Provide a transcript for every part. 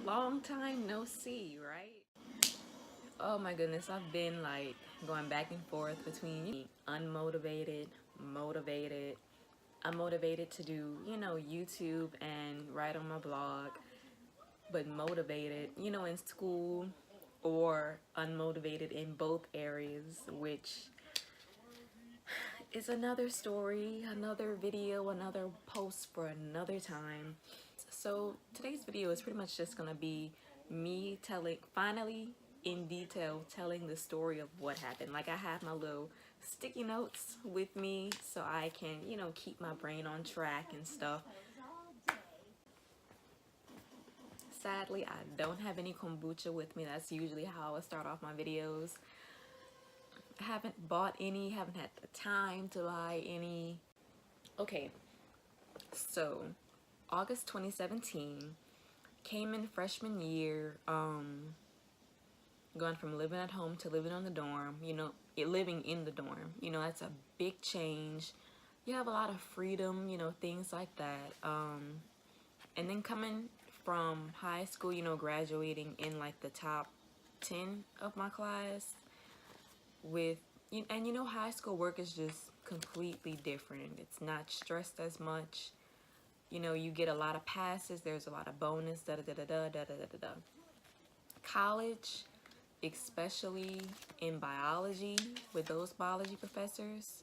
Long time no see, right? Oh my goodness, I've been like going back and forth between unmotivated, motivated. I'm motivated to do, YouTube and write on my blog, but motivated, in school, or unmotivated in both areas, which is another story, another video, another post for another time. So today's video is pretty much just gonna be me finally in detail telling the story of what happened. Like I have my little sticky notes with me so I can, keep my brain on track and stuff. Sadly, I don't have any kombucha with me. That's usually how I start off my videos. I haven't bought any, haven't had the time to buy any. Okay, so August 2017, came in freshman year, going from living at home to living on the dorm, living in the dorm, that's a big change. You have a lot of freedom, things like that. And then coming from high school, graduating in like the top 10 of my class with, and high school work is just completely different. It's not stressed as much. You get a lot of passes, there's a lot of bonus, da da da da da da da da da. College, especially in biology with those biology professors,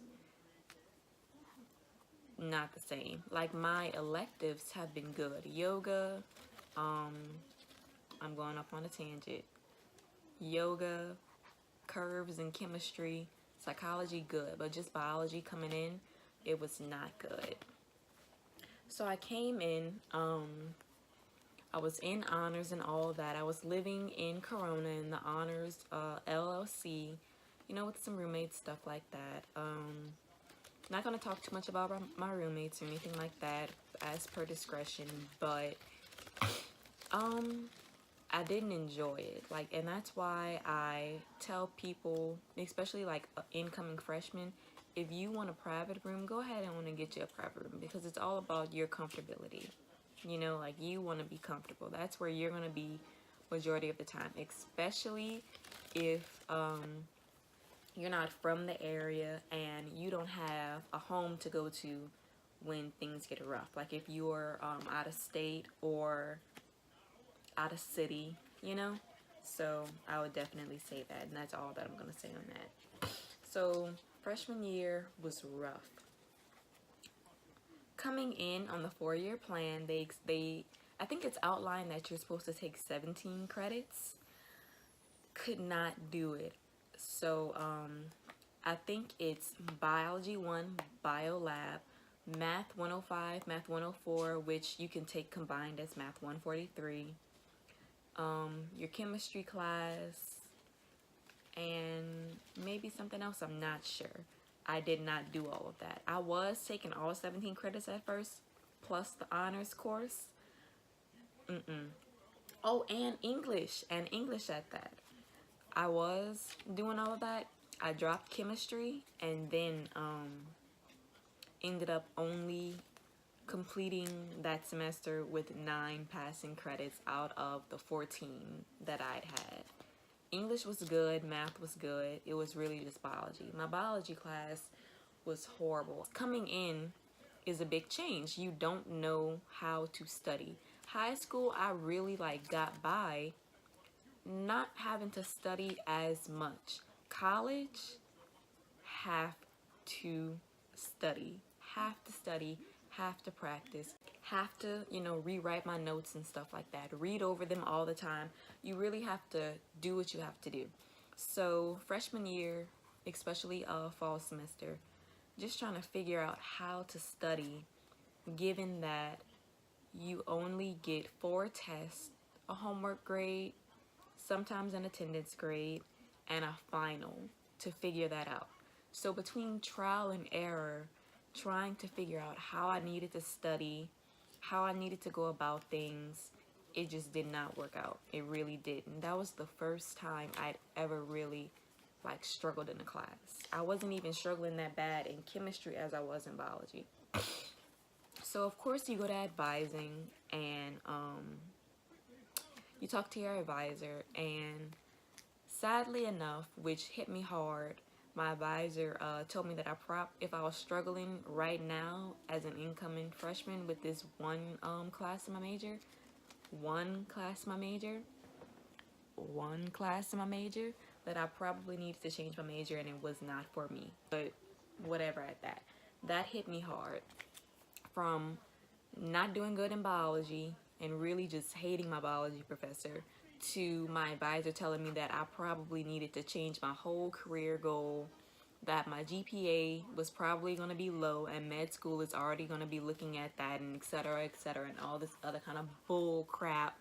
not the same. Like my electives have been good. Yoga, I'm going off on a tangent. Yoga, curves and chemistry, psychology good, but just biology coming in, it was not good. So I came in, I was in honors and all that. I was living in Corona in the honors LLC, with some roommates, stuff like that. Not going to talk too much about my roommates or anything like that as per discretion, but I didn't enjoy it. And that's why I tell people, especially like incoming freshmen, if you want a private room, go ahead and want to get you a private room because it's all about your comfortability. You want to be comfortable. That's where you're going to be majority of the time, especially if you're not from the area and you don't have a home to go to when things get rough. Like if you're out of state or out of city, So I would definitely say that, and that's all that I'm going to say on that. So freshman year was rough. Coming in on the 4-year plan, I think it's outlined that you're supposed to take 17 credits. Could not do it. So I think it's biology 1, bio lab, math 105, math 104, which you can take combined as math 143, your chemistry class, and maybe something else, I'm not sure. I did not do all of that. I was taking all 17 credits at first, plus the honors course. Oh, and English at that. I was doing all of that. I dropped chemistry and then ended up only completing that semester with 9 passing credits out of the 14 that I'd had. English was good, math was good. It was really just biology. My biology class was horrible. Coming in is a big change. You don't know how to study. High school, I really got by not having to study as much. College, have to study, have to practice, have to, rewrite my notes and stuff like that, read over them all the time. You really have to do what you have to do. So freshman year, especially fall semester, just trying to figure out how to study given that you only get 4 tests, a homework grade, sometimes an attendance grade, and a final to figure that out. So between trial and error, trying to figure out how I needed to study, how I needed to go about things, it just did not work out. It really didn't. That was the first time I'd ever really struggled in a class. I wasn't even struggling that bad in chemistry as I was in biology. So of course you go to advising and you talk to your advisor, and sadly enough, which hit me hard, my advisor told me that if I was struggling right now as an incoming freshman with this class in my major, one class in my major, that I probably needed to change my major, and it was not for me. But whatever at that. That hit me hard. From not doing good in biology and really just hating my biology professor, to my advisor telling me that I probably needed to change my whole career goal, that my GPA was probably going to be low and med school is already going to be looking at that, and et cetera, and all this other kind of bull crap.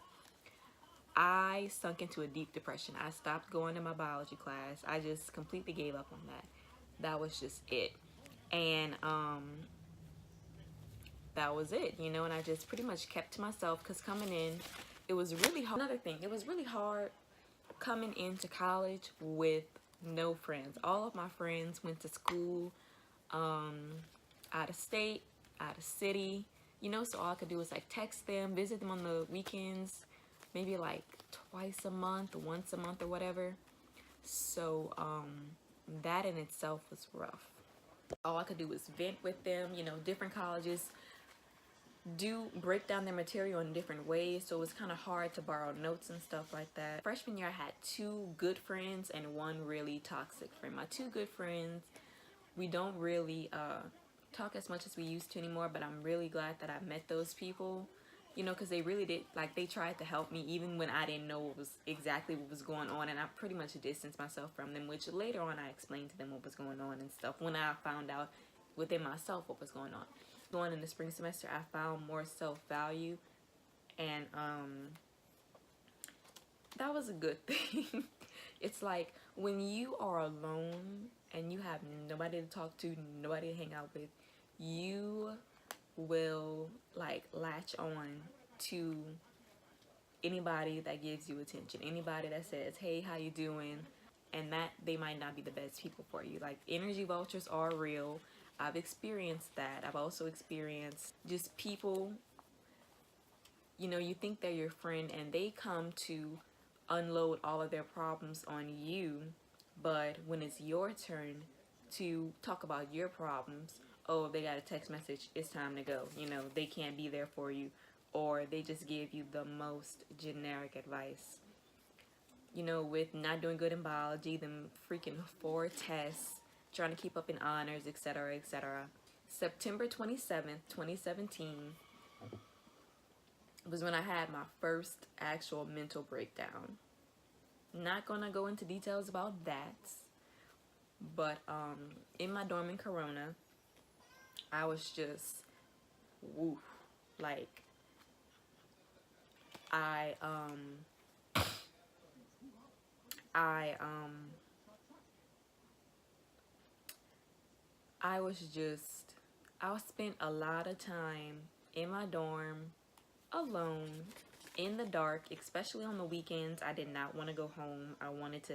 I sunk into a deep depression. I stopped going to my biology class. I just completely gave up on that. That was just it. And that was it, you know, and I just pretty much kept to myself, because coming in, it was really hard. Another thing, it was really hard coming into college with no friends. All of my friends went to school out of state, out of city, you know, so all I could do was like text them, visit them on the weekends, maybe like twice a month, once a month or whatever. So that in itself was rough. All I could do was vent with them. You know, different colleges do break down their material in different ways, so it was kind of hard to borrow notes and stuff like that. Freshman year, I had 2 good friends and 1 really toxic friend. My 2 good friends, we don't really talk as much as we used to anymore, but I'm really glad that I met those people, you know, because they really did, like, they tried to help me even when I didn't know what was going on, and I pretty much distanced myself from them, which later on I explained to them what was going on and stuff when I found out within myself what was going on. Going in the spring semester, I found more self-value, and that was a good thing. It's like when you are alone and you have nobody to talk to, nobody to hang out with, you will like latch on to anybody that gives you attention, anybody that says, hey, how you doing? And that they might not be the best people for you. Like, energy vultures are real. I've experienced that. I've also experienced just people, you know, you think they're your friend and they come to unload all of their problems on you, but when it's your turn to talk about your problems, oh, they got a text message, it's time to go. You know, they can't be there for you, or they just give you the most generic advice. You know, with not doing good in biology, them freaking 4 tests, trying to keep up in honors, etc., etc. September 27th, 2017 was when I had my first actual mental breakdown. Not gonna go into details about that, but in my dorm in Corona, I was just woof, like I I spent a lot of time in my dorm alone in the dark, especially on the weekends. I did not want to go home. I wanted to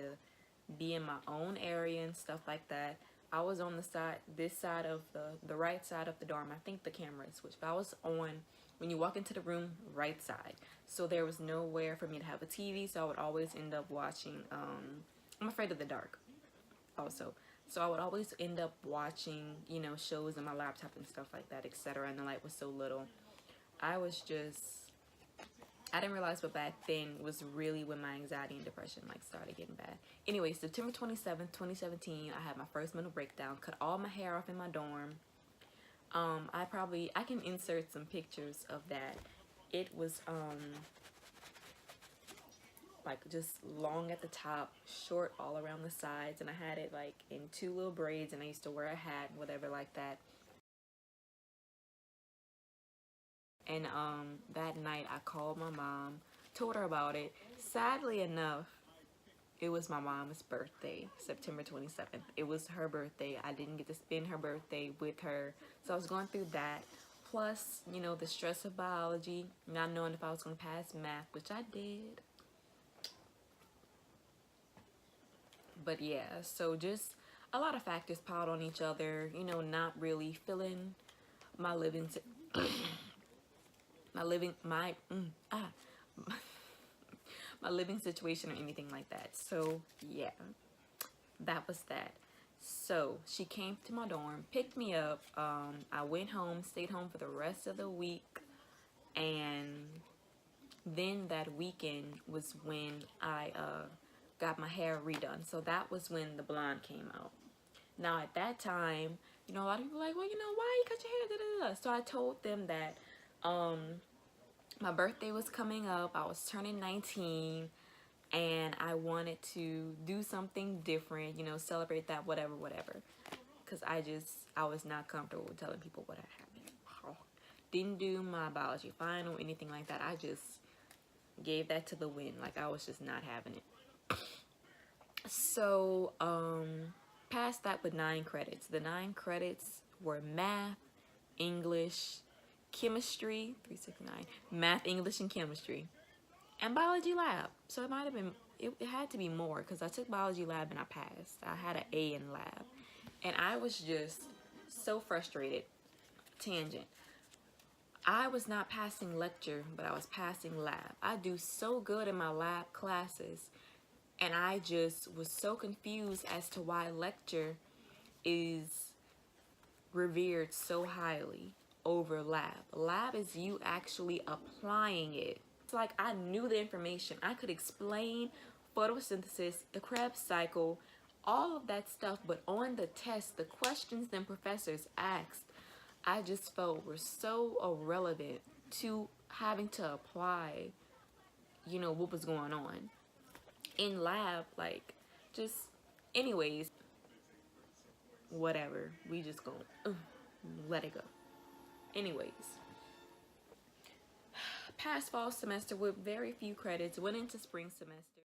be in my own area and stuff like that. I was on this side of the right side of the dorm. I think the camera is switched, but I was on, when you walk into the room, right side. So there was nowhere for me to have a TV, so I would always end up watching, I'm afraid of the dark also. So I would always end up watching, you know, shows on my laptop and stuff like that, etc. And the light was so little. I didn't realize, but back then was really when my anxiety and depression like started getting bad. Anyway, September 27th, 2017, I had my first mental breakdown, cut all my hair off in my dorm. I can insert some pictures of that. It was like just long at the top, short all around the sides, and I had it like in 2 little braids, and I used to wear a hat, whatever like that. And that night I called my mom, told her about it. Sadly enough, it was my mom's birthday, September 27th. It was her birthday. I didn't get to spend her birthday with her, so I was going through that. Plus, you know, the stress of biology, not knowing if I was going to pass math, which I did. But yeah, so just a lot of factors piled on each other, you know, not really feeling my living, my living, my, my living situation or anything like that. So yeah, that was that. So she came to my dorm, picked me up. I went home, stayed home for the rest of the week, and then that weekend was when I got my hair redone. So that was when the blonde came out. Now at that time, you know, a lot of people were like, well, you know, why you cut your hair? Da, da, da. So I told them that my birthday was coming up. I was turning 19 and I wanted to do something different, you know, celebrate that, whatever, whatever. Because I was not comfortable with telling people what had happened. Didn't do my biology final, anything like that. I just gave that to the wind. Like, I was just not having it. So, passed that with 9 credits. The 9 credits were math, English, chemistry, 369, math, English, and chemistry, and biology lab. So it might have been, it had to be more because I took biology lab and I passed. I had an A in lab. And I was just so frustrated. Tangent. I was not passing lecture, but I was passing lab. I do so good in my lab classes, and I just was so confused as to why lecture is revered so highly over lab. Lab is you actually applying it. It's like I knew the information. I could explain photosynthesis, the Krebs cycle, all of that stuff, but on the test, the questions them professors asked, I just felt were so irrelevant to having to apply, you know, what was going on in lab. Like, just, anyways, whatever. We just gonna let it go. Anyways, passed fall semester with very few credits, went into spring semester.